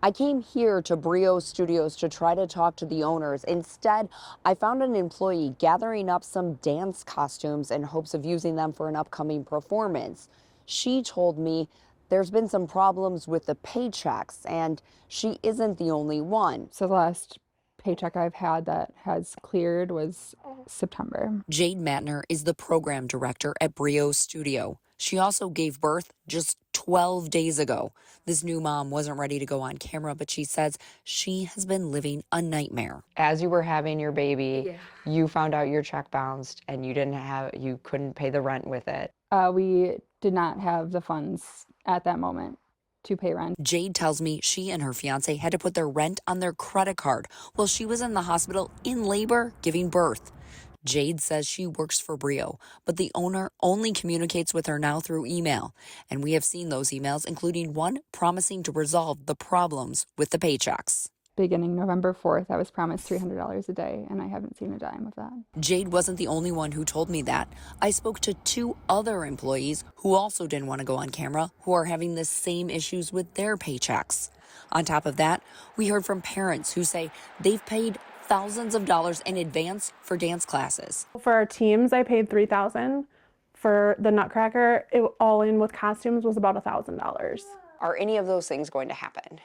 I came here to Brio Studios to try to talk to the owners. Instead, I found an employee gathering up some dance costumes in hopes of using them for an upcoming performance. She told me there's been some problems with the paychecks, and she isn't the only one. So the last paycheck I've had that has cleared was September. Jade Matner is the program director at Brio Studio. She also gave birth just 12 days ago. This new mom wasn't ready to go on camera, but she says she has been living a nightmare. As you were having your baby, you found out your check bounced and you couldn't pay the rent with it. We did not have the funds at that moment to pay rent. Jade tells me she and her fiance had to put their rent on their credit card while she was in the hospital in labor giving birth. Jade says she works for Brio, but the owner only communicates with her now through email. And we have seen those emails, including one promising to resolve the problems with the paychecks. Beginning November 4th, I was promised $300 a day, and I haven't seen a dime of that. Jade wasn't the only one who told me that. I spoke to 2 other employees who also didn't want to go on camera, who are having the same issues with their paychecks. On top of that, we heard from parents who say they've paid thousands of dollars in advance for dance classes. For our teams, I paid $3,000. For the Nutcracker, all in with costumes was about $1,000. Are any of those things going to happen?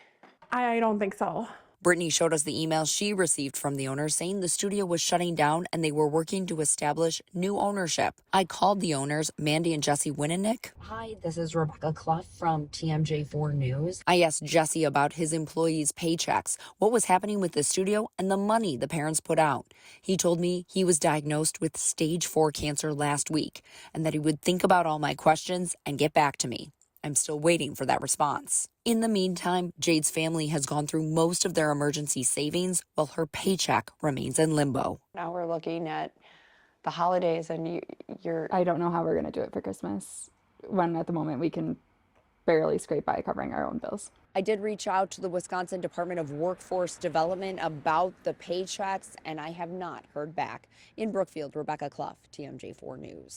I don't think so. Brittany showed us the email she received from the owner saying the studio was shutting down and they were working to establish new ownership. I called the owners, Mandy and Jesse Winnick. Hi, this is Rebecca Clough from TMJ4 News. I asked Jesse about his employees' paychecks, what was happening with the studio, and the money the parents put out. He told me he was diagnosed with stage 4 cancer last week and that he would think about all my questions and get back to me. I'm still waiting for that response. In the meantime, Jade's family has gone through most of their emergency savings while her paycheck remains in limbo. Now we're looking at the holidays and you're... I don't know how we're going to do it for Christmas when at the moment we can barely scrape by covering our own bills. I did reach out to the Wisconsin Department of Workforce Development about the paychecks, and I have not heard back. In Brookfield, Rebecca Clough, TMJ4 News.